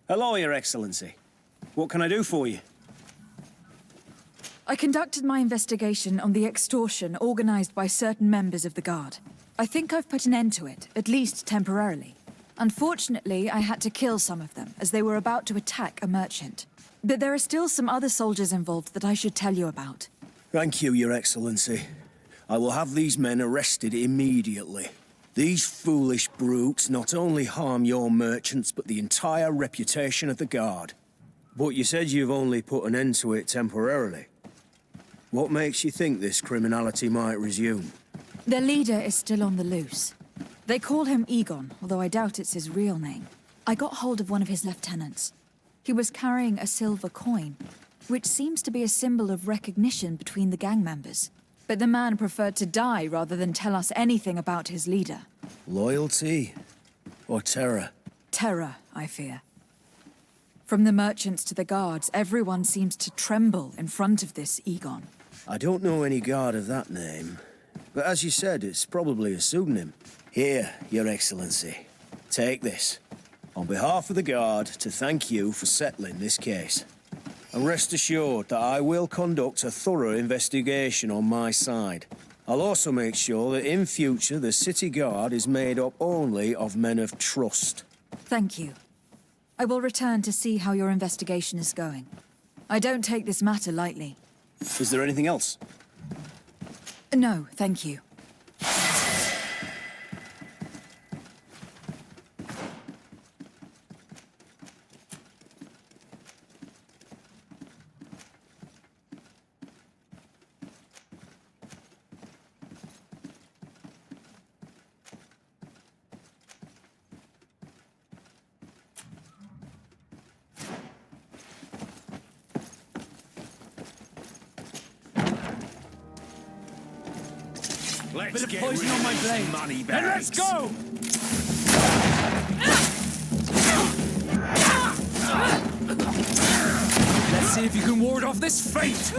Hello, Your Excellency. What can I do for you? I conducted my investigation on the extortion organized by certain members of the Guard. I think I've put an end to it, at least temporarily. Unfortunately, I had to kill some of them, as they were about to attack a merchant. But there are still some other soldiers involved that I should tell you about. Thank you, Your Excellency. I will have these men arrested immediately. These foolish brutes not only harm your merchants, but the entire reputation of the Guard. But you said you've only put an end to it temporarily. What makes you think this criminality might resume? Their leader is still on the loose. They call him Egon, although I doubt it's his real name. I got hold of one of his lieutenants. He was carrying a silver coin, which seems to be a symbol of recognition between the gang members. But the man preferred to die rather than tell us anything about his leader. Loyalty? Or terror? Terror, I fear. From the merchants to the guards, everyone seems to tremble in front of this Egon. I don't know any guard of that name. But as you said, it's probably a pseudonym. Here, Your Excellency. Take this. On behalf of the Guard, to thank you for settling this case. And rest assured that I will conduct a thorough investigation on my side. I'll also make sure that in future the City Guard is made up only of men of trust. Thank you. I will return to see how your investigation is going. I don't take this matter lightly. Is there anything else? No, thank you. Let's Bit of get poison rid on of my these blade. money And bags. let's go! Let's see if you can ward off this fate!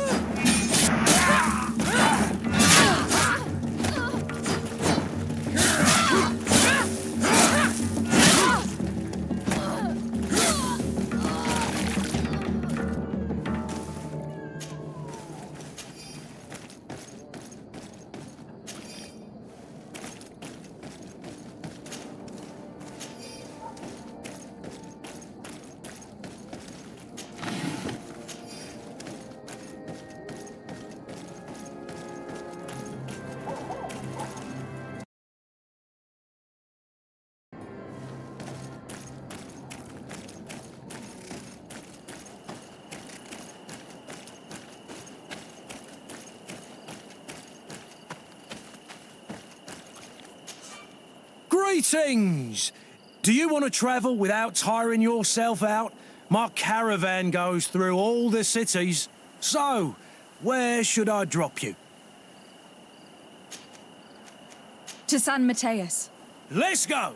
Greetings! Do you want to travel without tiring yourself out? My caravan goes through all the cities. So, where should I drop you? To San-Matteus. Let's go!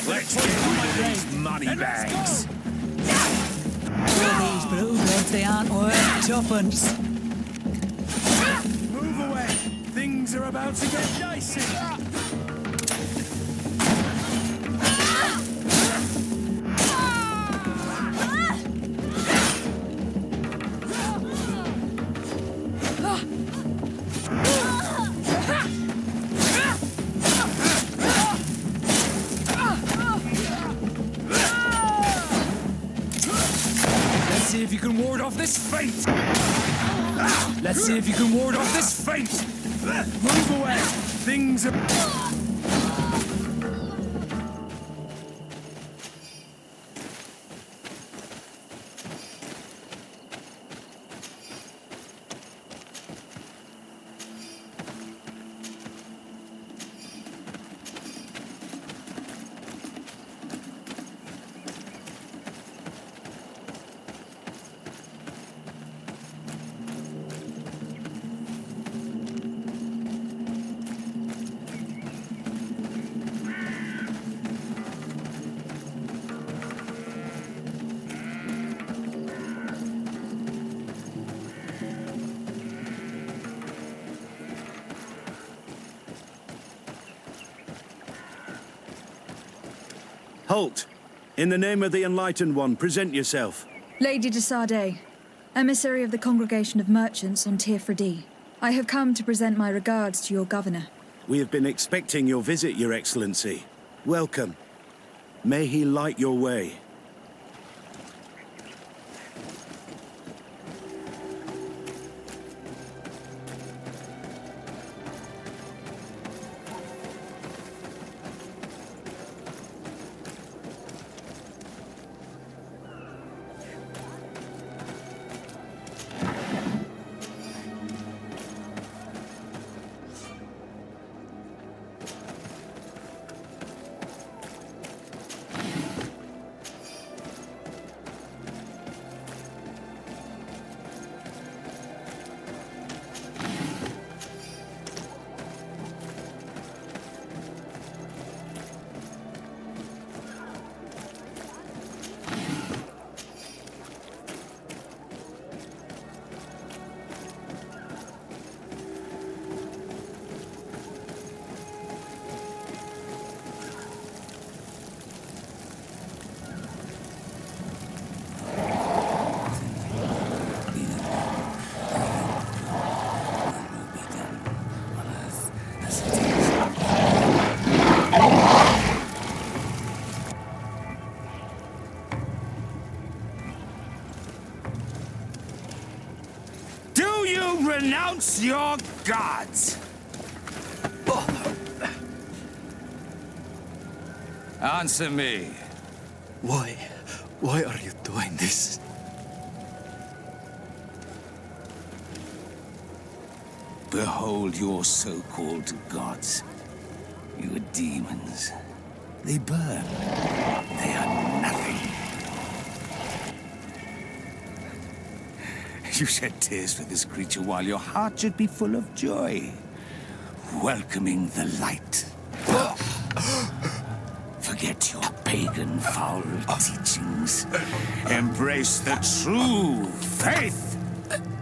Let's get rid of these money bags. All these blue-bloods, they aren't worth tuppence. Move away. Things are about to get dicey. Let's see if you can ward off this fate. Let's see if you can ward off this fate. Move away. Things are... Halt! In the name of the Enlightened One, present yourself. Lady de Sarde, emissary of the Congregation of Merchants on Tirfredi. I have come to present my regards to your governor. We have been expecting your visit, Your Excellency. Welcome. May he light your way. Renounce your gods! Answer me. Why are you doing this? Behold your so-called gods. Your demons. They burn. They are nothing. You shed tears for this creature while your heart should be full of joy, welcoming the light. Forget your pagan, foul teachings. Embrace the true faith.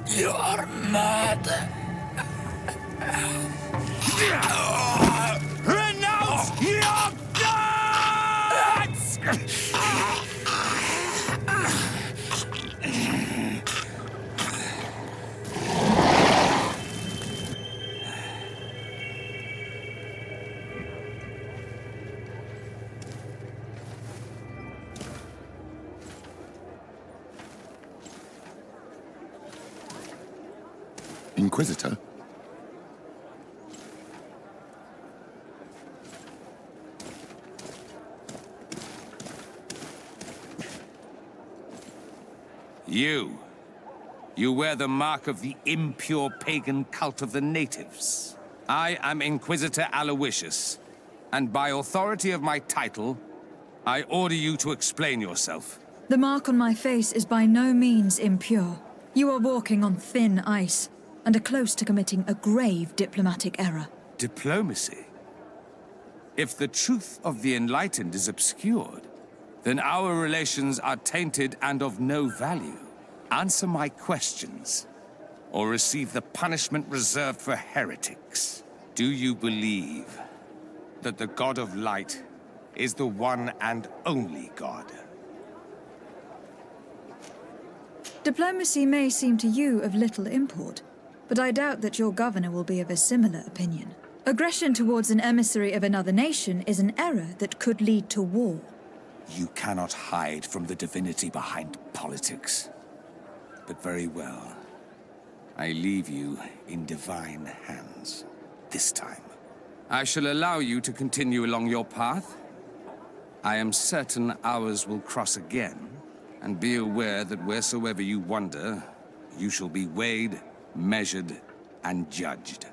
You are mad. Renounce your gods! Inquisitor? You wear the mark of the impure pagan cult of the natives. I am Inquisitor Aloysius, and by authority of my title, I order you to explain yourself. The mark on my face is by no means impure. You are walking on thin ice, and are close to committing a grave diplomatic error. Diplomacy? If the truth of the enlightened is obscured, then our relations are tainted and of no value. Answer my questions, or receive the punishment reserved for heretics. Do you believe that the God of Light is the one and only God? Diplomacy may seem to you of little import, but I doubt that your governor will be of a similar opinion. Aggression towards an emissary of another nation is an error that could lead to war. You cannot hide from the divinity behind politics. But very well. I leave you in divine hands. This time. I shall allow you to continue along your path. I am certain ours will cross again. And be aware that wheresoever you wander, you shall be weighed, measured, and judged.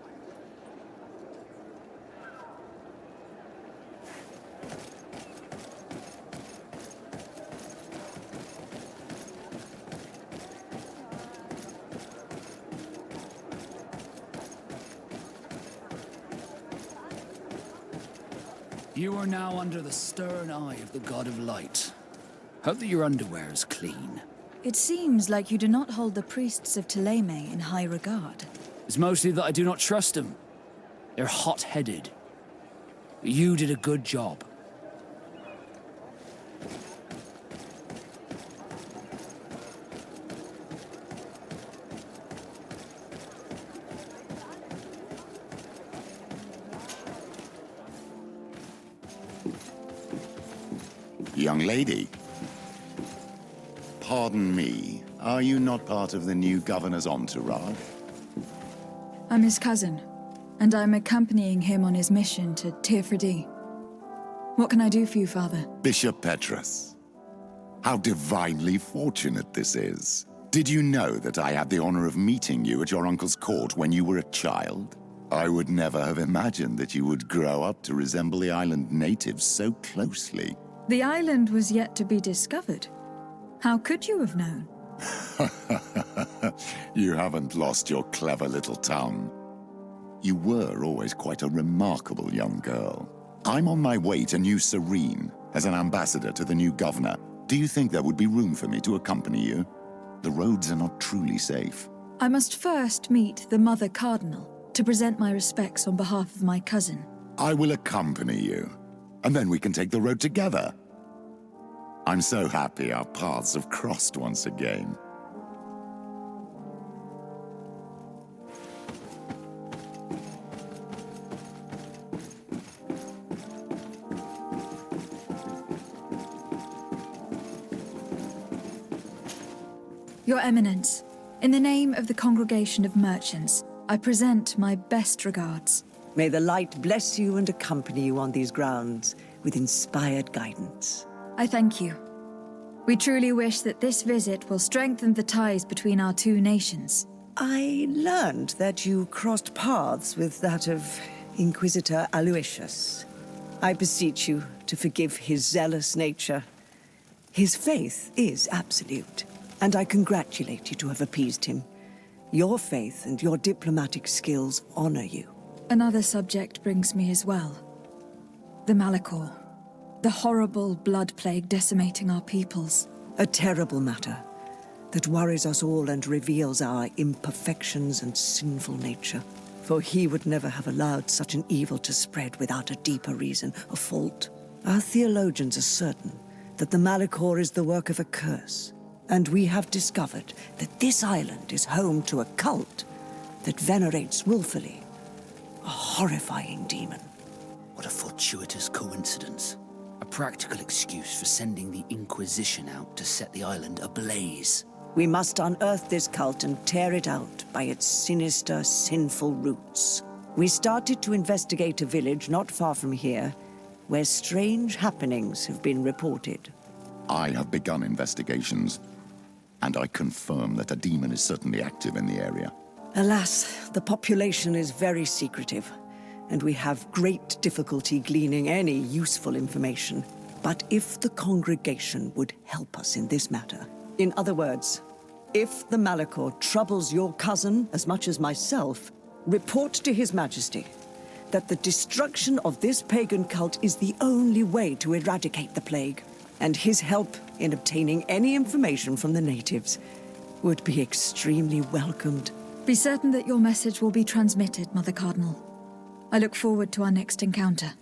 You are now under the stern eye of the God of Light. Hope that your underwear is clean. It seems like you do not hold the priests of Teleme in high regard. It's mostly that I do not trust them. They're hot-headed. But you did a good job. Young lady. Pardon me, are you not part of the new governor's entourage? I'm his cousin, and I'm accompanying him on his mission to Tirfredi. What can I do for you, Father? Bishop Petrus. How divinely fortunate this is. Did you know that I had the honor of meeting you at your uncle's court when you were a child? I would never have imagined that you would grow up to resemble the island natives so closely. The island was yet to be discovered. How could you have known? You haven't lost your clever little tongue. You were always quite a remarkable young girl. I'm on my way to New Serene as an ambassador to the new governor. Do you think there would be room for me to accompany you? The roads are not truly safe. I must first meet the Mother Cardinal to present my respects on behalf of my cousin. I will accompany you, and then we can take the road together. I'm so happy our paths have crossed once again. Your Eminence, in the name of the Congregation of Merchants, I present my best regards. May the light bless you and accompany you on these grounds with inspired guidance. I thank you. We truly wish that this visit will strengthen the ties between our two nations. I learned that you crossed paths with that of Inquisitor Aloysius. I beseech you to forgive his zealous nature. His faith is absolute, and I congratulate you to have appeased him. Your faith and your diplomatic skills honor you. Another subject brings me as well. The Malachor. The horrible blood plague decimating our peoples. A terrible matter that worries us all and reveals our imperfections and sinful nature. For he would never have allowed such an evil to spread without a deeper reason, a fault. Our theologians are certain that the Malachor is the work of a curse, and we have discovered that this island is home to a cult that venerates willfully a horrifying demon. What a fortuitous coincidence. A practical excuse for sending the Inquisition out to set the island ablaze. We must unearth this cult and tear it out by its sinister, sinful roots. We started to investigate a village not far from here, where strange happenings have been reported. I have begun investigations, and I confirm that a demon is certainly active in the area. Alas, the population is very secretive, and we have great difficulty gleaning any useful information. But if the congregation would help us in this matter, in other words, if the Malachor troubles your cousin as much as myself, report to His Majesty that the destruction of this pagan cult is the only way to eradicate the plague, and his help in obtaining any information from the natives would be extremely welcomed. Be certain that your message will be transmitted, Mother Cardinal. I look forward to our next encounter.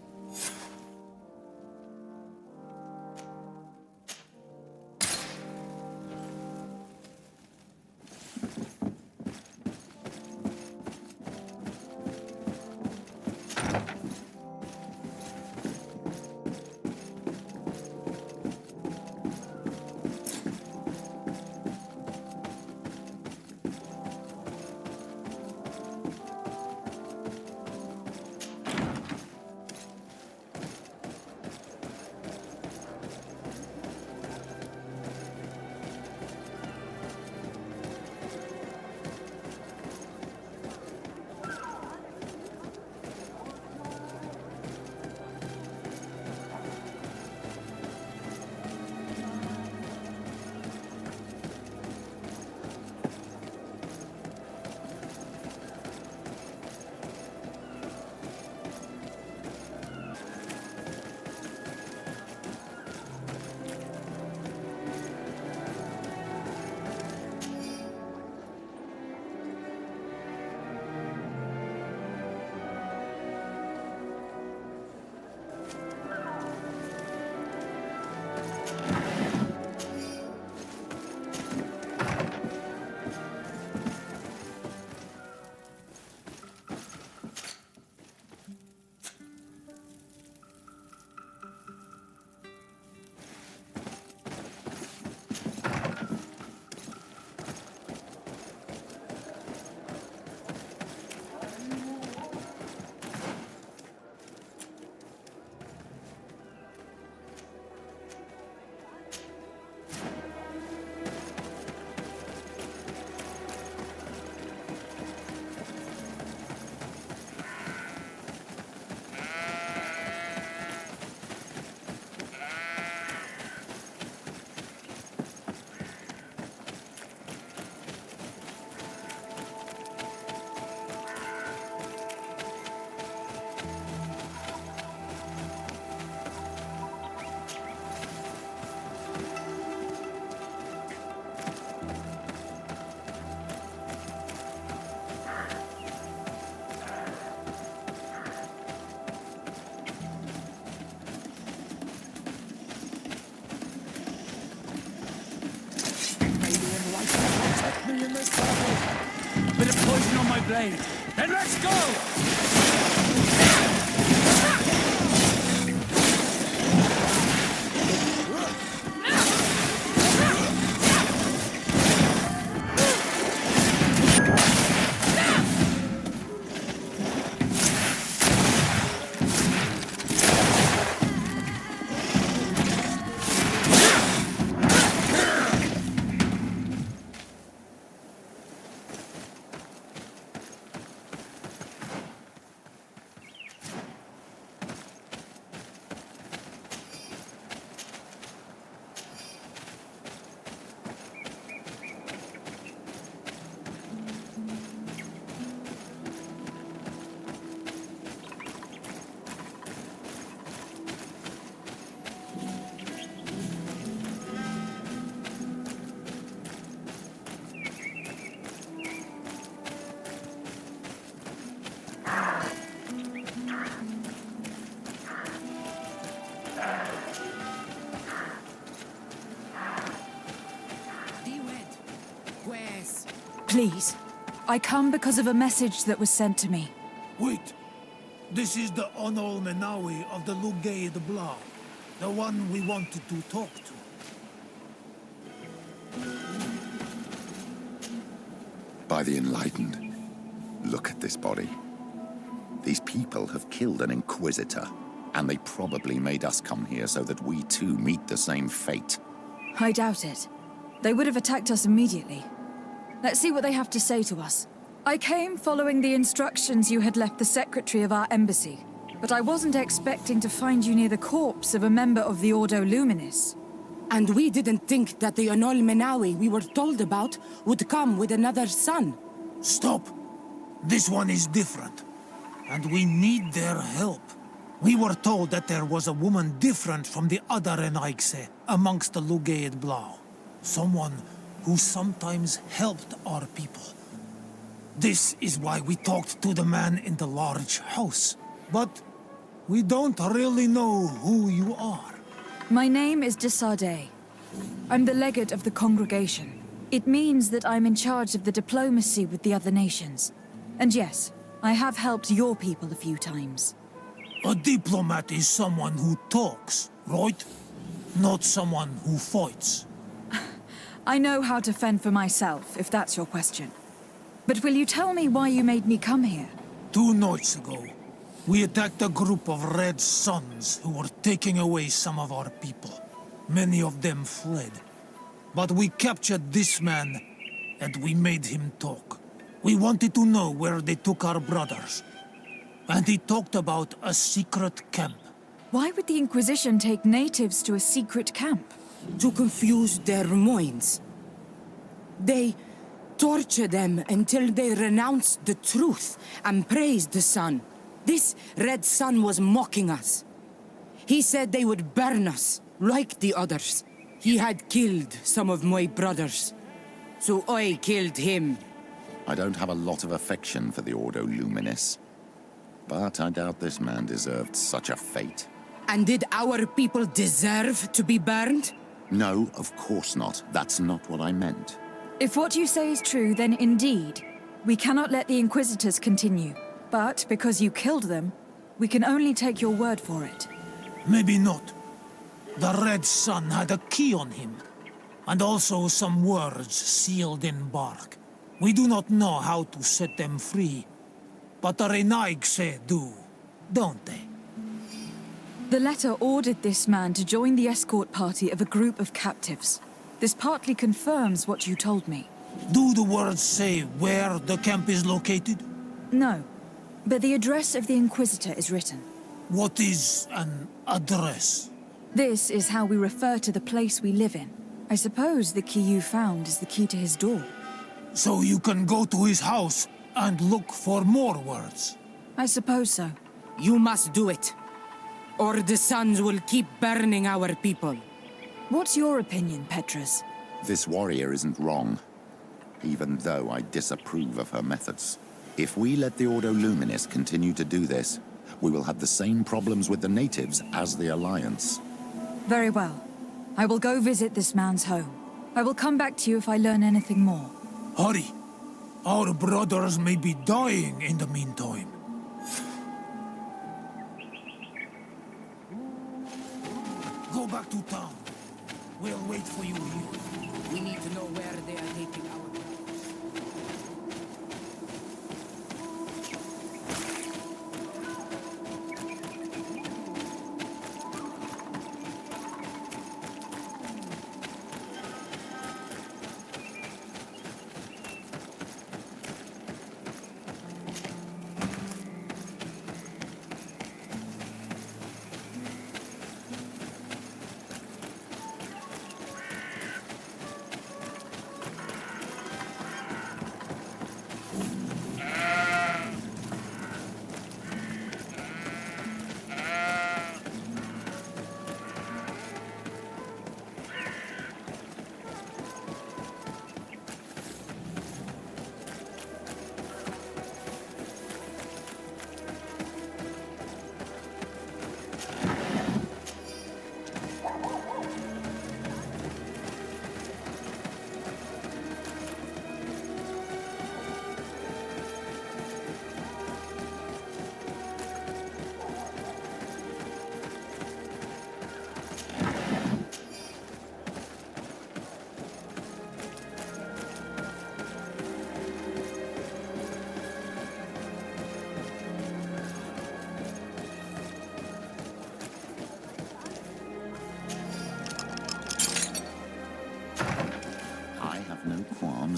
Bit of poison on my blade. Then let's go! Please, I come because of a message that was sent to me. Wait. This is the Onol Menawi of the Lugay the Blah. The one we wanted to talk to. By the enlightened, look at this body. These people have killed an Inquisitor, and they probably made us come here so that we too meet the same fate. I doubt it. They would have attacked us immediately. Let's see what they have to say to us. I came following the instructions you had left the secretary of our embassy, but I wasn't expecting to find you near the corpse of a member of the Ordo Luminis. And we didn't think that the Onol Menawi we were told about would come with another son. Stop! This one is different. and we need their help. We were told that there was a woman different from the other Renaigse amongst the Lugaid Blau. Someone who sometimes helped our people. This is why we talked to the man in the large house. But we don't really know who you are. My name is de Sarde. I'm the legate of the congregation. It means that I'm in charge of the diplomacy with the other nations. And yes, I have helped your people a few times. A diplomat is someone who talks, right? Not someone who fights. I know how to fend for myself, if that's your question. But will you tell me why you made me come here? 2 nights ago, we attacked a group of Red Suns who were taking away some of our people. Many of them fled. But we captured this man, and we made him talk. We wanted to know where they took our brothers. And he talked about a secret camp. Why would the Inquisition take natives to a secret camp? To confuse their minds. They torture them until they renounce the truth and praise the sun. This Red Sun was mocking us. He said they would burn us, like the others. He had killed some of my brothers, so I killed him. I don't have a lot of affection for the Ordo Luminis, but I doubt this man deserved such a fate. And did our people deserve to be burned? No, of course not. That's not what I meant. If what you say is true, then indeed, we cannot let the Inquisitors continue. But because you killed them, we can only take your word for it. Maybe not. The Red Sun had a key on him, and also some words sealed in bark. We do not know how to set them free, but the Renaigse do, don't they? The letter ordered this man to join the escort party of a group of captives. This partly confirms what you told me. Do the words say where the camp is located? No, but the address of the Inquisitor is written. What is an address? This is how we refer to the place we live in. I suppose the key you found is the key to his door. So you can go to his house and look for more words? I suppose so. You must do it, or the suns will keep burning our people. What's your opinion, Petrus? This warrior isn't wrong, even though I disapprove of her methods. If we let the Ordo Luminis continue to do this, we will have the same problems with the natives as the Alliance. Very well. I will go visit this man's home. I will come back to you if I learn anything more. Hurry. Our brothers may be dying in the meantime. Go back to town. We'll wait for you here. We need to know where they are taking our brothers.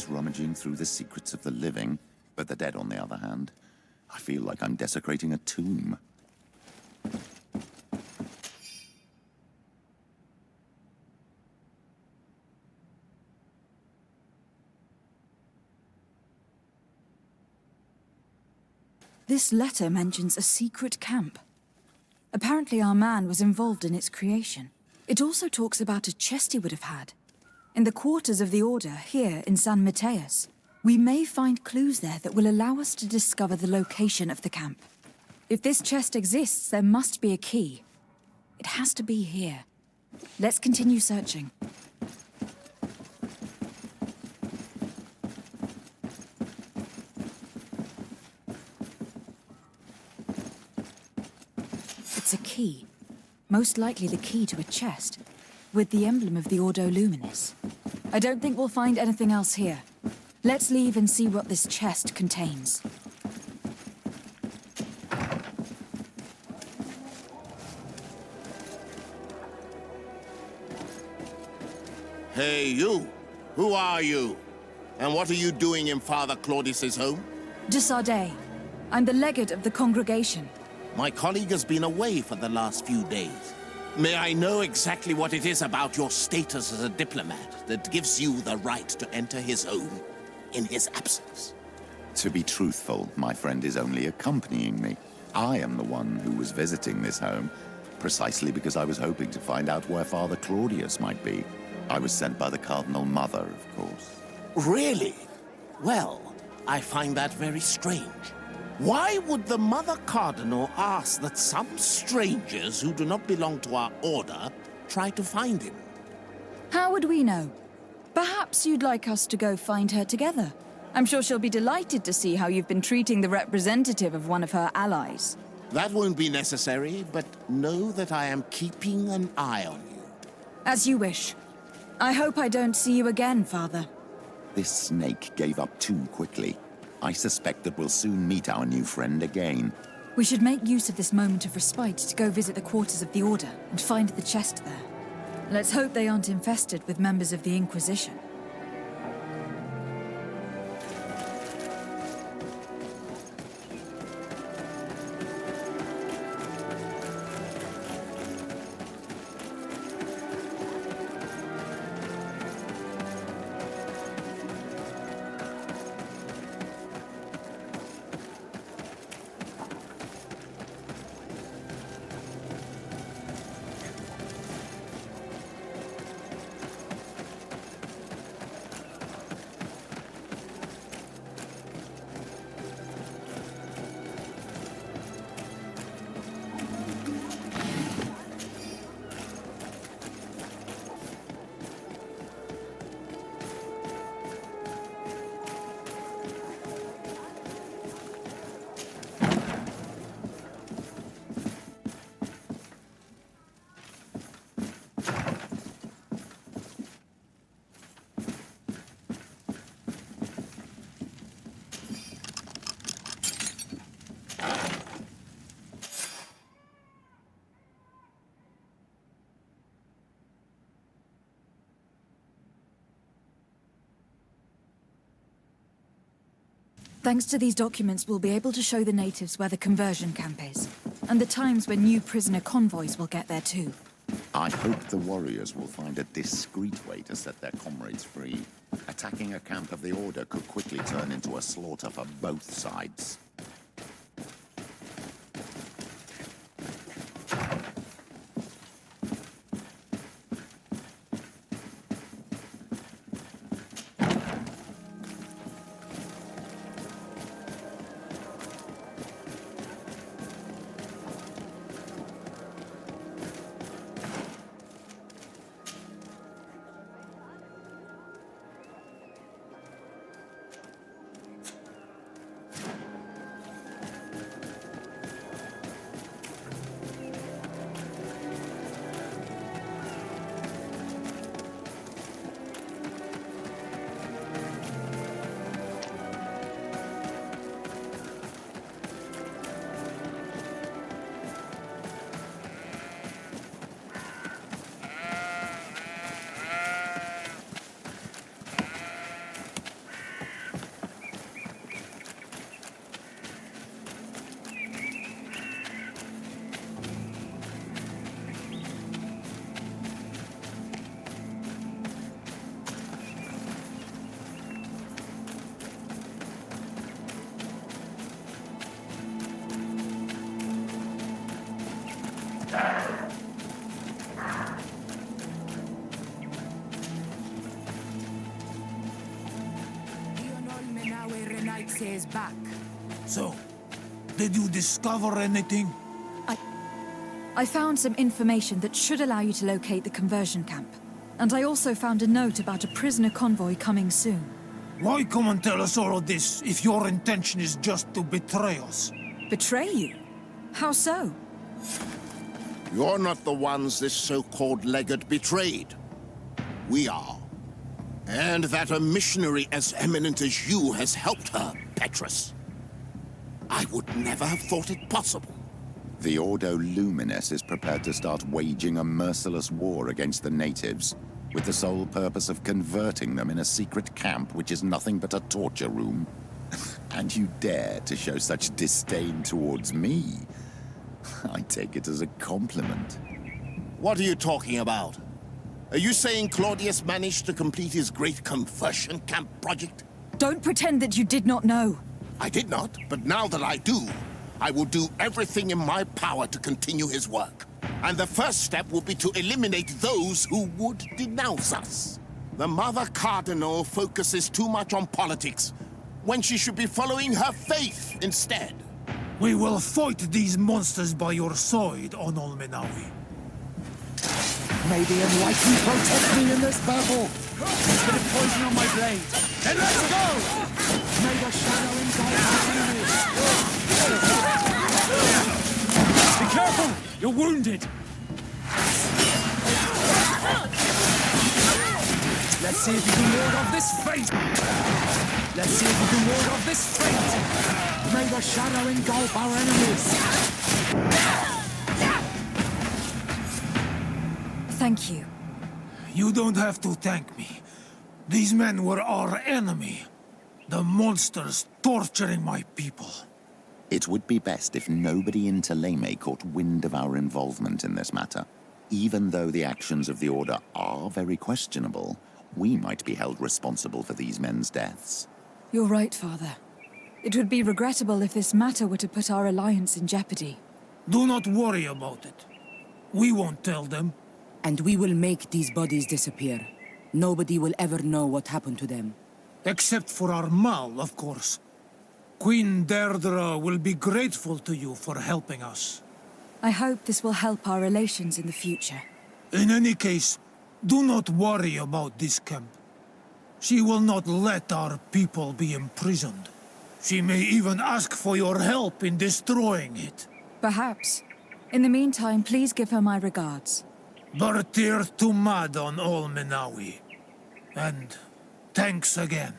Rummaging through the secrets of the living, but the dead, on the other hand, I feel like I'm desecrating a tomb. This letter mentions a secret camp. Apparently our man was involved in its creation. It also talks about a chest he would have had. In the quarters of the Order, here in San-Matteus. We may find clues there that will allow us to discover the location of the camp. If this chest exists, there must be a key. It has to be here. Let's continue searching. It's a key. Most likely the key to a chest, with the emblem of the Ordo Luminis. I don't think we'll find anything else here. Let's leave and see what this chest contains. Hey, you! Who are you? And what are you doing in Father Claudius's home? De Sarde. I'm the legate of the congregation. My colleague has been away for the last few days. May I know exactly what it is about your status as a diplomat that gives you the right to enter his home in his absence? To be truthful, my friend is only accompanying me. I am the one who was visiting this home, precisely because I was hoping to find out where Father Claudius might be. I was sent by the Cardinal Mother, of course. Really? Well, I find that very strange. Why would the Mother Cardinal ask that some strangers who do not belong to our order try to find him? How would we know? Perhaps you'd like us to go find her together. I'm sure she'll be delighted to see how you've been treating the representative of one of her allies. That won't be necessary, but know that I am keeping an eye on you. As you wish. I hope I don't see you again, Father. This snake gave up too quickly. I suspect that we'll soon meet our new friend again. We should make use of this moment of respite to go visit the quarters of the Order and find the chest there. Let's hope they aren't infested with members of the Inquisition. Thanks to these documents, we'll be able to show the natives where the conversion camp is, and the times when new prisoner convoys will get there too. I hope the warriors will find a discreet way to set their comrades free. Attacking a camp of the Order could quickly turn into a slaughter for both sides. Alexe is back. So, did you discover anything? I found some information that should allow you to locate the conversion camp. And I also found a note about a prisoner convoy coming soon. Why come and tell us all of this if your intention is just to betray us? Betray you? How so? You're not the ones this so-called legate betrayed. We are. And that a missionary as eminent as you has helped her, Petrus. I would never have thought it possible. The Ordo Luminis is prepared to start waging a merciless war against the natives, with the sole purpose of converting them in a secret camp which is nothing but a torture room. And you dare to show such disdain towards me? I take it as a compliment. What are you talking about? Are you saying Claudius managed to complete his great conversion camp project? Don't pretend that you did not know. I did not, but now that I do, I will do everything in my power to continue his work. And the first step will be to eliminate those who would denounce us. The Mother Cardinal focuses too much on politics, when she should be following her faith instead. We will fight these monsters by your side, Onol Menawi. May the Enlightened protect me in this battle! There's a bit of poison on my blade. Then let's go! May the shadow engulf our enemies! Be careful! You're wounded! Let's see if you can ward off this fate! Let's see if you can ward off this fate! May the shadow engulf our enemies! Thank you. You don't have to thank me. These men were our enemy. The monsters torturing my people. It would be best if nobody in Teleme caught wind of our involvement in this matter. Even though the actions of the Order are very questionable, we might be held responsible for these men's deaths. You're right, Father. It would be regrettable if this matter were to put our alliance in jeopardy. Do not worry about it. We won't tell them. And we will make these bodies disappear. Nobody will ever know what happened to them. Except for our Mal, of course. Queen Deirdre will be grateful to you for helping us. I hope this will help our relations in the future. In any case, do not worry about this camp. She will not let our people be imprisoned. She may even ask for your help in destroying it. Perhaps. In the meantime, please give her my regards. Bartir Tumad on all Menawi. And thanks again.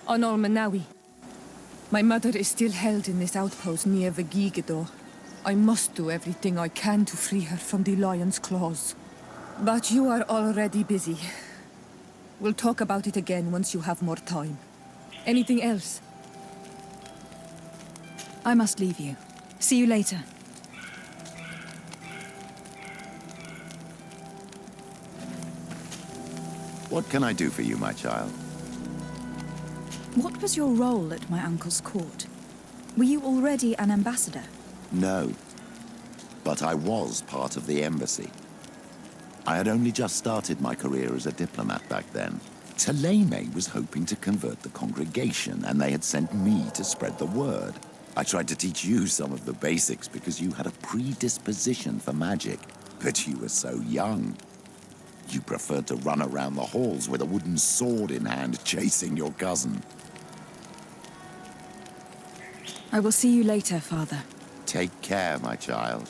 On Almanawi. My mother is still held in this outpost near Vigigidor. I must do everything I can to free her from the lion's claws. But you are already busy. We'll talk about it again once you have more time. Anything else? I must leave you. See you later. What can I do for you, my child? What was your role at my uncle's court? Were you already an ambassador? No. But I was part of the embassy. I had only just started my career as a diplomat back then. Teleme was hoping to convert the congregation, and they had sent me to spread the word. I tried to teach you some of the basics because you had a predisposition for magic, but you were so young. You preferred to run around the halls with a wooden sword in hand, chasing your cousin. I will see you later, Father. Take care, my child.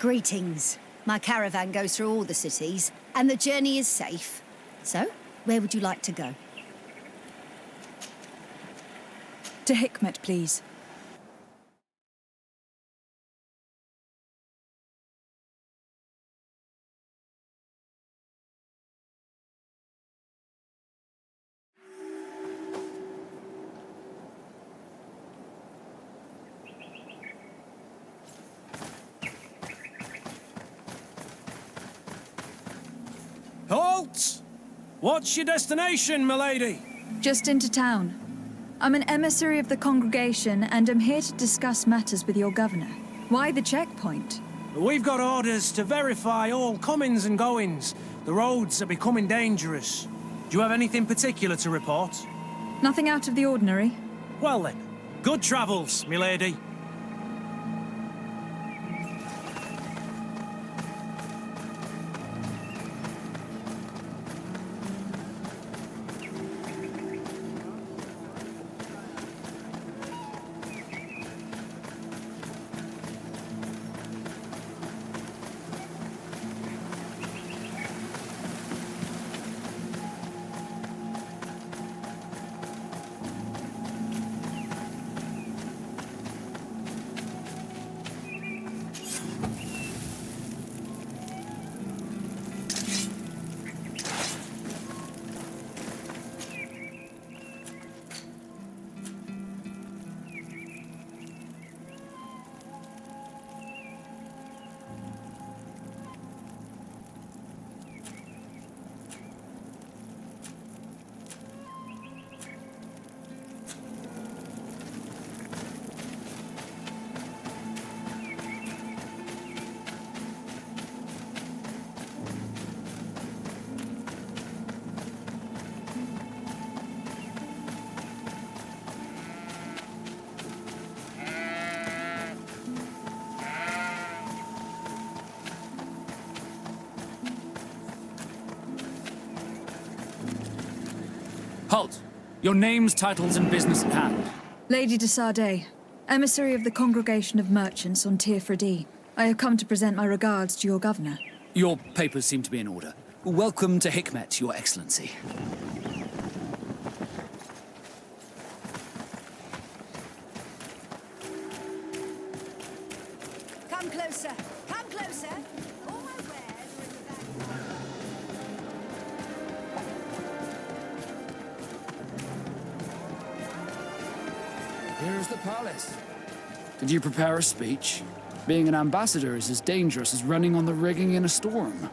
Greetings. My caravan goes through all the cities, and the journey is safe. So, where would you like to go? To Hikmet, please. Halt! What's your destination, milady? Just into town. I'm an emissary of the congregation and am here to discuss matters with your governor. Why the checkpoint? We've got orders to verify all comings and goings. The roads are becoming dangerous. Do you have anything particular to report? Nothing out of the ordinary. Well then, good travels, milady. Halt! Your names, titles, and business at hand. Lady de Sarde, emissary of the Congregation of Merchants on Tir Fredi. I have come to present my regards to your governor. Your papers seem to be in order. Welcome to Hikmet, Your Excellency. Come closer. Come closer. All my wares are in the back. Here is the palace. Did you prepare a speech? Being an ambassador is as dangerous as running on the rigging in a storm.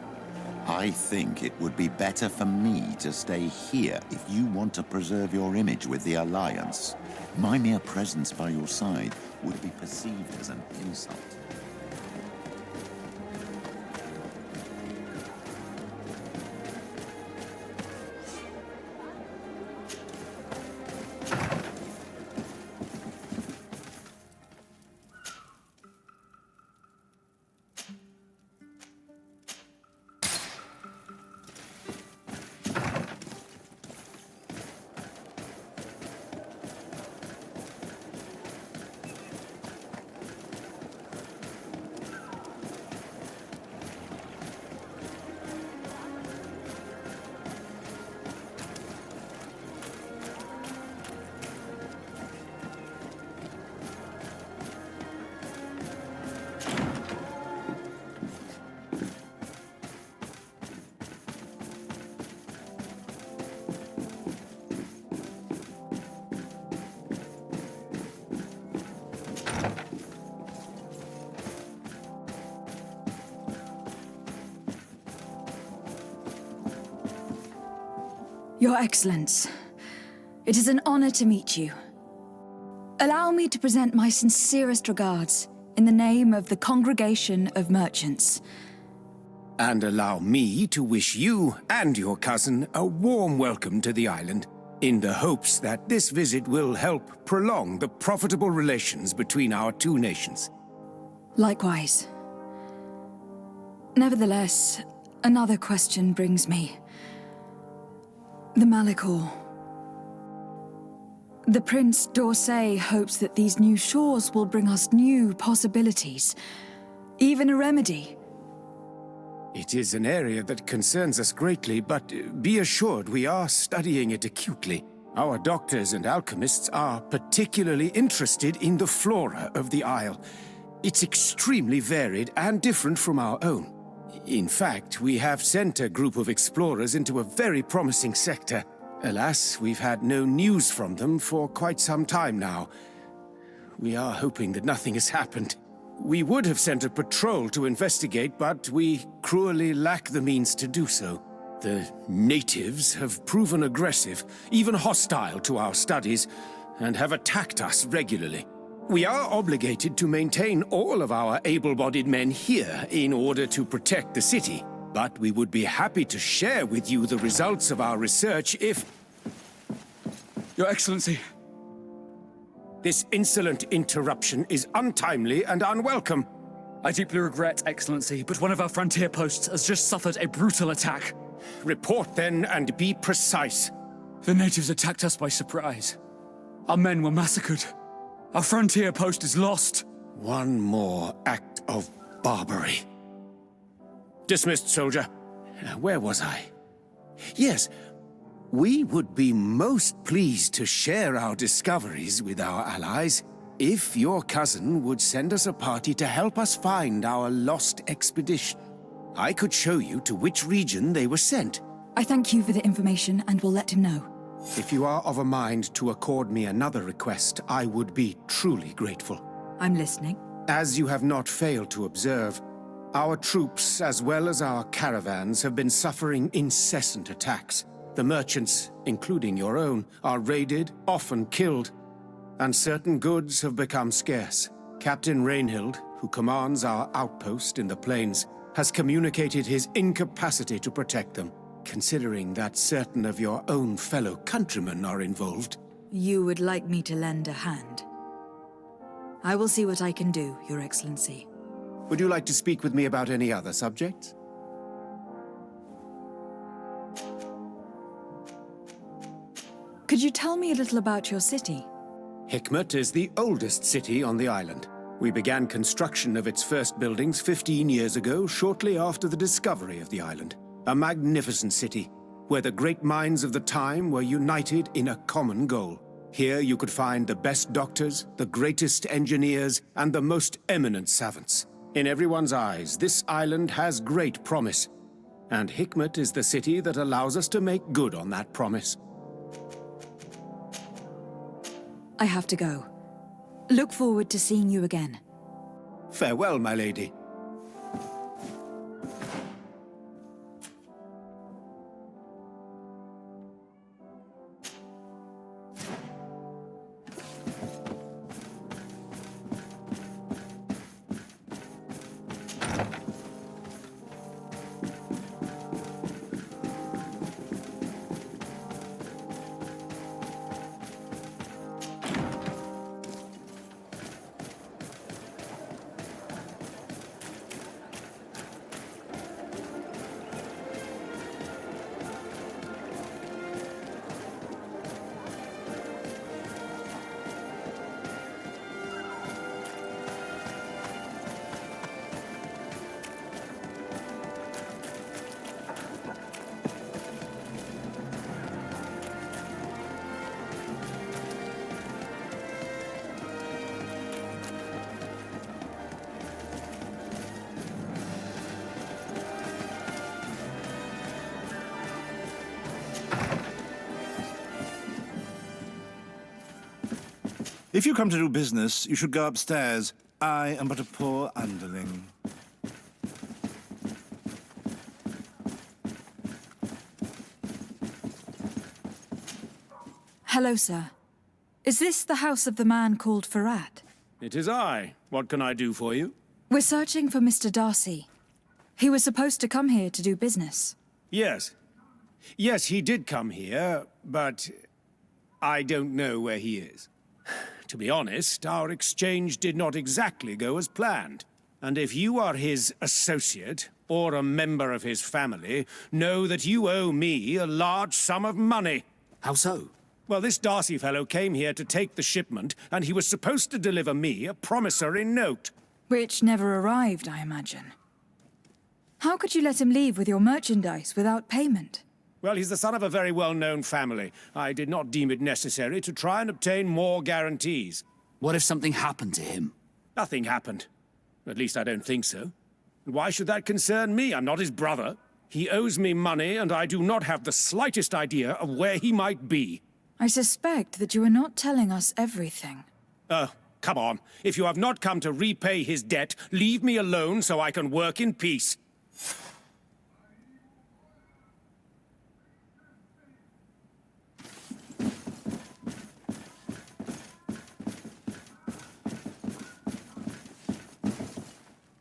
I think it would be better for me to stay here if you want to preserve your image with the Alliance. My mere presence by your side would be perceived as an insult. Your Excellence, it is an honor to meet you. Allow me to present my sincerest regards in the name of the Congregation of Merchants. And allow me to wish you and your cousin a warm welcome to the island, in the hopes that this visit will help prolong the profitable relations between our two nations. Likewise. Nevertheless, another question brings me. The Malachor. The Prince d'Orsay hopes that these new shores will bring us new possibilities, even a remedy. It is an area that concerns us greatly, but be assured we are studying it acutely. Our doctors and alchemists are particularly interested in the flora of the Isle. It's extremely varied and different from our own. In fact, we have sent a group of explorers into a very promising sector. Alas, we've had no news from them for quite some time now. We are hoping that nothing has happened. We would have sent a patrol to investigate, but we cruelly lack the means to do so. The natives have proven aggressive, even hostile to our studies, and have attacked us regularly. We are obligated to maintain all of our able-bodied men here in order to protect the city, but we would be happy to share with you the results of our research if... Your Excellency. This insolent interruption is untimely and unwelcome. I deeply regret, Excellency, but one of our frontier posts has just suffered a brutal attack. Report then and be precise. The natives attacked us by surprise. Our men were massacred. Our frontier post is lost. One more act of barbarity. Dismissed, soldier. Where was I? Yes, we would be most pleased to share our discoveries with our allies if your cousin would send us a party to help us find our lost expedition. I could show you to which region they were sent. I thank you for the information and will let him know. If you are of a mind to accord me another request, I would be truly grateful. I'm listening. As you have not failed to observe, our troops, as well as our caravans, have been suffering incessant attacks. The merchants, including your own, are raided, often killed, and certain goods have become scarce. Captain Rainhild, who commands our outpost in the plains, has communicated his incapacity to protect them. Considering that certain of your own fellow countrymen are involved. You would like me to lend a hand? I will see what I can do, Your Excellency. Would you like to speak with me about any other subjects? Could you tell me a little about your city? Hikmet is the oldest city on the island. We began construction of its first buildings 15 years ago, shortly after the discovery of the island. A magnificent city, where the great minds of the time were united in a common goal. Here you could find the best doctors, the greatest engineers, and the most eminent savants. In everyone's eyes, this island has great promise. And Hikmet is the city that allows us to make good on that promise. I have to go. Look forward to seeing you again. Farewell, my lady. If you come to do business, you should go upstairs. I am but a poor underling. Hello, sir. Is this the house of the man called Farad? It is I. What can I do for you? We're searching for Mr. Darcy. He was supposed to come here to do business. Yes. Yes, he did come here, but I don't know where he is. To be honest, our exchange did not exactly go as planned. And if you are his associate, or a member of his family, know that you owe me a large sum of money. How so? Well, this Darcy fellow came here to take the shipment, and he was supposed to deliver me a promissory note. Which never arrived, I imagine. How could you let him leave with your merchandise without payment? Well, he's the son of a very well-known family. I did not deem it necessary to try and obtain more guarantees. What if something happened to him? Nothing happened. At least I don't think so. And why should that concern me? I'm not his brother. He owes me money, and I do not have the slightest idea of where he might be. I suspect that you are not telling us everything. Come on. If you have not come to repay his debt, leave me alone so I can work in peace.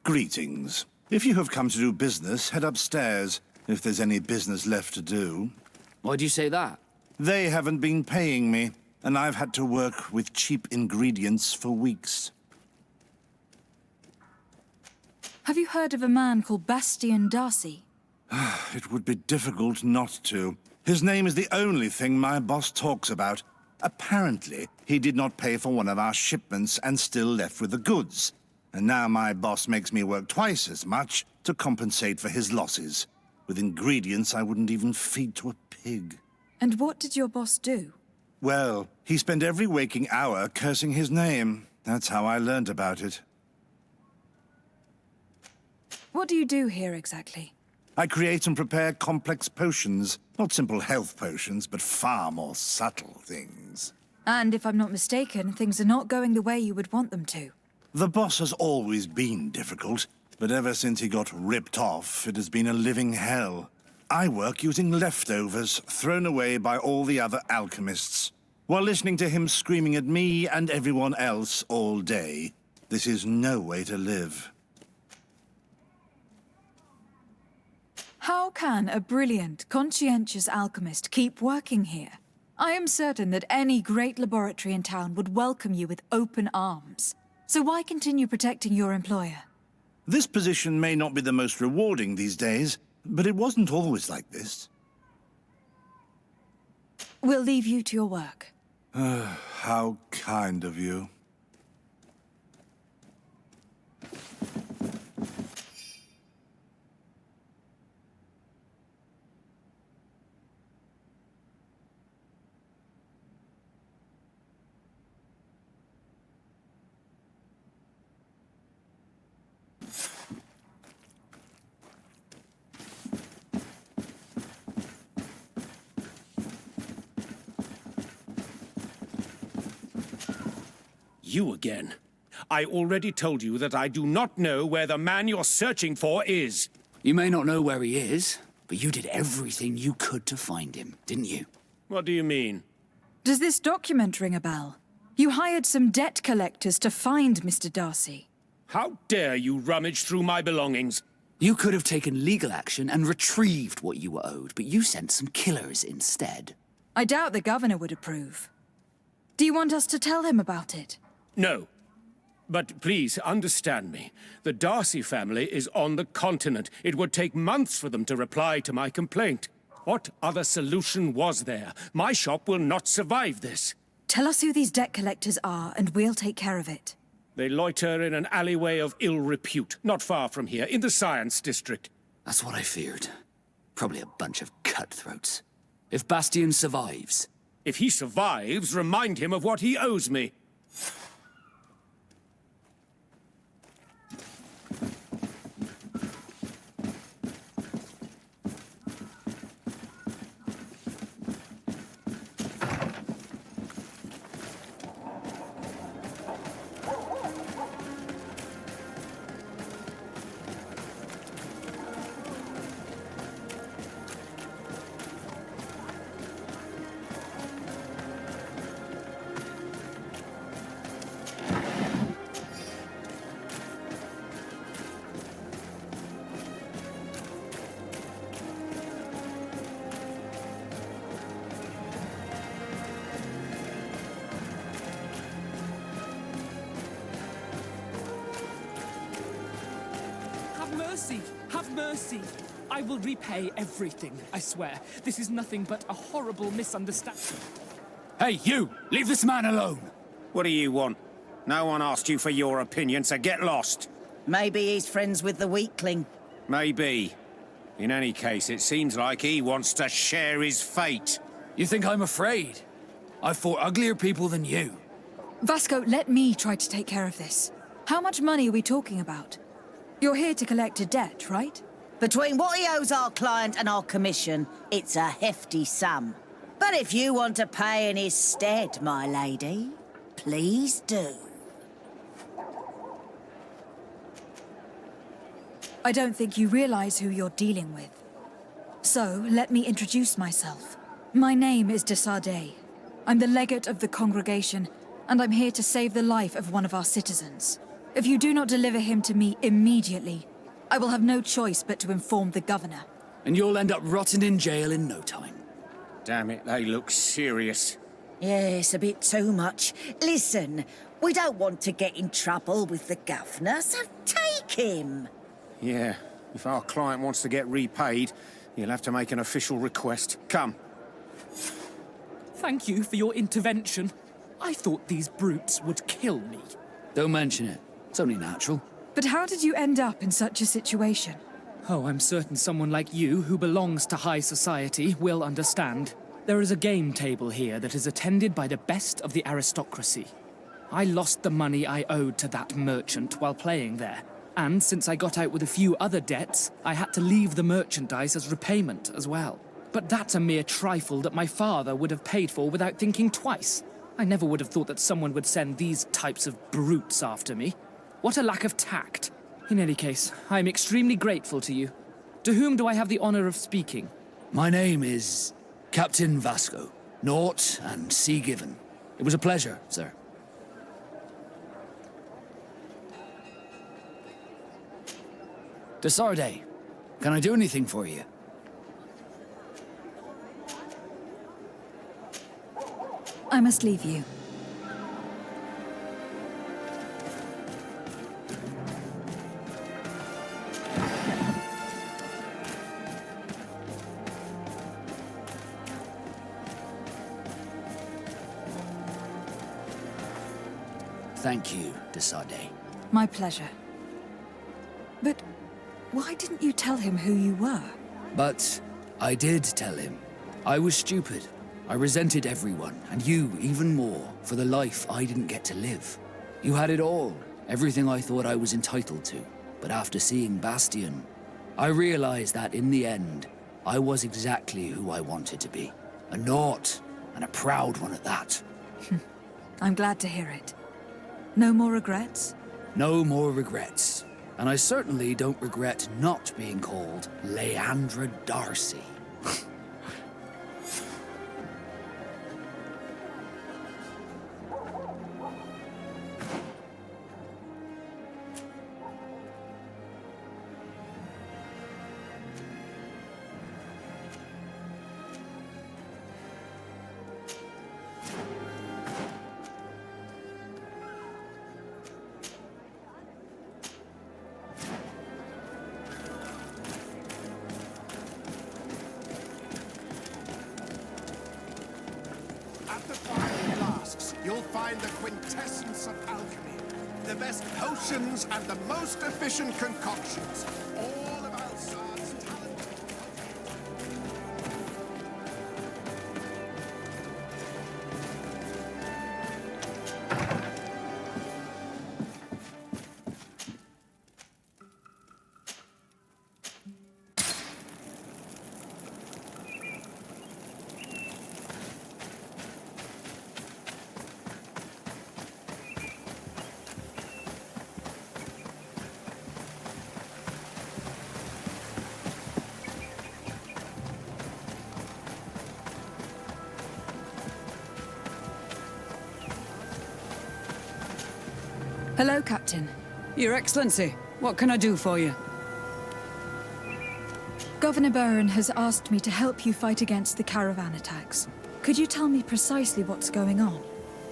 Greetings. If you have come to do business, head upstairs, if there's any business left to do. Why do you say that? They haven't been paying me, and I've had to work with cheap ingredients for weeks. Have you heard of a man called Bastian Darcy? It would be difficult not to. His name is the only thing my boss talks about. Apparently, he did not pay for one of our shipments and still left with the goods. And now my boss makes me work twice as much to compensate for his losses. With ingredients I wouldn't even feed to a pig. And what did your boss do? Well, he spent every waking hour cursing his name. That's how I learned about it. What do you do here exactly? I create and prepare complex potions. Not simple health potions, but far more subtle things. And if I'm not mistaken, things are not going the way you would want them to. The boss has always been difficult, but ever since he got ripped off, it has been a living hell. I work using leftovers thrown away by all the other alchemists, while listening to him screaming at me and everyone else all day. This is no way to live. How can a brilliant, conscientious alchemist keep working here? I am certain that any great laboratory in town would welcome you with open arms. So why continue protecting your employer? This position may not be the most rewarding these days, but it wasn't always like this. We'll leave you to your work. How kind of you. You again. I already told you that I do not know where the man you're searching for is. You may not know where he is, but you did everything you could to find him, didn't you? What do you mean? Does this document ring a bell? You hired some debt collectors to find Mr. Darcy. How dare you rummage through my belongings? You could have taken legal action and retrieved what you were owed, but you sent some killers instead. I doubt the governor would approve. Do you want us to tell him about it? No. But please, understand me. The Darcy family is on the continent. It would take months for them to reply to my complaint. What other solution was there? My shop will not survive this. Tell us who these debt collectors are, and we'll take care of it. They loiter in an alleyway of ill repute, not far from here, in the Science District. That's what I feared. Probably a bunch of cutthroats. If Bastion survives... If he survives, remind him of what he owes me. Have mercy! I will repay everything, I swear. This is nothing but a horrible misunderstanding. Hey, you! Leave this man alone! What do you want? No one asked you for your opinion, so get lost. Maybe he's friends with the weakling. Maybe. In any case, it seems like he wants to share his fate. You think I'm afraid? I've fought uglier people than you. Vasco, let me try to take care of this. How much money are we talking about? You're here to collect a debt, right? Between what he owes our client and our commission, it's a hefty sum. But if you want to pay in his stead, my lady, please do. I don't think you realize who you're dealing with. So, let me introduce myself. My name is de Sarde. I'm the legate of the congregation, and I'm here to save the life of one of our citizens. If you do not deliver him to me immediately, I will have no choice but to inform the governor. And you'll end up rotting in jail in no time. Damn it, they look serious. Yes, a bit too much. Listen, we don't want to get in trouble with the governor, so take him. Yeah, if our client wants to get repaid, he'll have to make an official request. Come. Thank you for your intervention. I thought these brutes would kill me. Don't mention it. It's only natural. But how did you end up in such a situation? Oh, I'm certain someone like you, who belongs to high society, will understand. There is a game table here that is attended by the best of the aristocracy. I lost the money I owed to that merchant while playing there. And since I got out with a few other debts, I had to leave the merchandise as repayment as well. But that's a mere trifle that my father would have paid for without thinking twice. I never would have thought that someone would send these types of brutes after me. What a lack of tact. In any case, I'm extremely grateful to you. To whom do I have the honor of speaking? My name is Captain Vasco. Naught and sea given. It was a pleasure, sir. De Sarde, can I do anything for you? I must leave you. Thank you, de Sarde. My pleasure. But why didn't you tell him who you were? But I did tell him. I was stupid. I resented everyone, and you even more, for the life I didn't get to live. You had it all, everything I thought I was entitled to. But after seeing Bastion, I realized that in the end, I was exactly who I wanted to be. A naught, and a proud one at that. I'm glad to hear it. No more regrets? No more regrets. And I certainly don't regret not being called Leandra Darcy. At the fine flasks, you'll find the quintessence of alchemy. The best potions and the most efficient concoctions. All of Alsard's talent. Hello, Captain. Your Excellency, what can I do for you? Governor Burren has asked me to help you fight against the caravan attacks. Could you tell me precisely what's going on?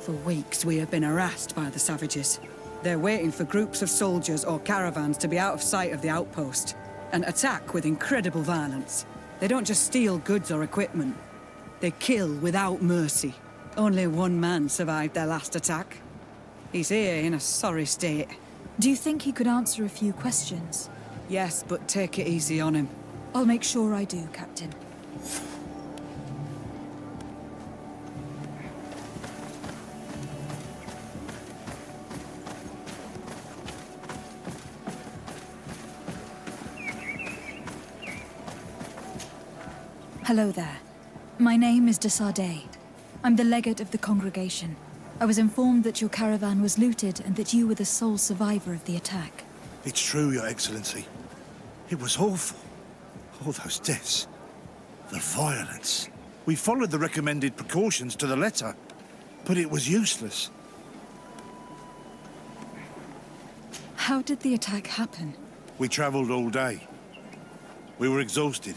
For weeks, we have been harassed by the savages. They're waiting for groups of soldiers or caravans to be out of sight of the outpost and attack with incredible violence. They don't just steal goods or equipment. They kill without mercy. Only one man survived their last attack. He's here in a sorry state. Do you think he could answer a few questions? Yes, but take it easy on him. I'll make sure I do, Captain. Hello there. My name is de Sarde. I'm the legate of the congregation. I was informed that your caravan was looted and that you were the sole survivor of the attack. It's true, Your Excellency. It was awful. All those deaths. The violence. We followed the recommended precautions to the letter, but it was useless. How did the attack happen? We travelled all day. We were exhausted,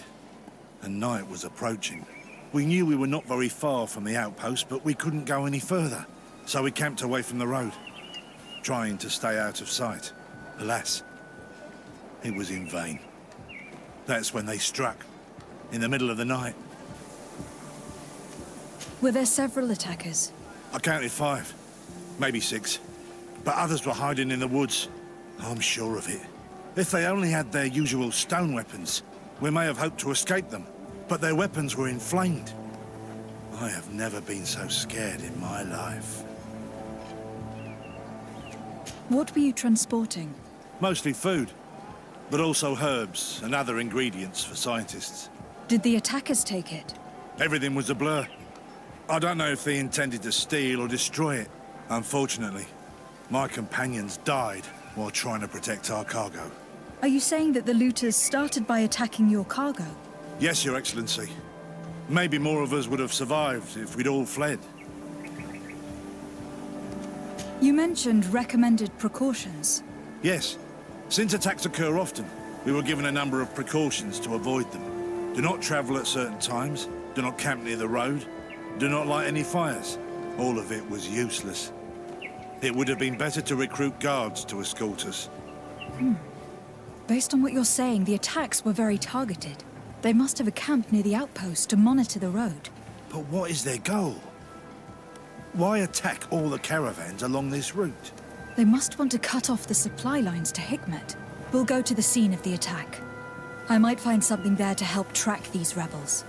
and night was approaching. We knew we were not very far from the outpost, but we couldn't go any further. So we camped away from the road, trying to stay out of sight. Alas, it was in vain. That's when they struck, in the middle of the night. Were there several attackers? I counted 5, maybe 6. But others were hiding in the woods. I'm sure of it. If they only had their usual stone weapons, we may have hoped to escape them. But their weapons were inflamed. I have never been so scared in my life. What were you transporting? Mostly food, but also herbs and other ingredients for scientists. Did the attackers take it? Everything was a blur. I don't know if they intended to steal or destroy it. Unfortunately, my companions died while trying to protect our cargo. Are you saying that the looters started by attacking your cargo? Yes, Your Excellency. Maybe more of us would have survived if we'd all fled. You mentioned recommended precautions. Yes. Since attacks occur often, we were given a number of precautions to avoid them. Do not travel at certain times, do not camp near the road, do not light any fires. All of it was useless. It would have been better to recruit guards to escort us. Based on what you're saying, the attacks were very targeted. They must have a camp near the outpost to monitor the road. But what is their goal? Why attack all the caravans along this route? They must want to cut off the supply lines to Hikmet. We'll go to the scene of the attack. I might find something there to help track these rebels.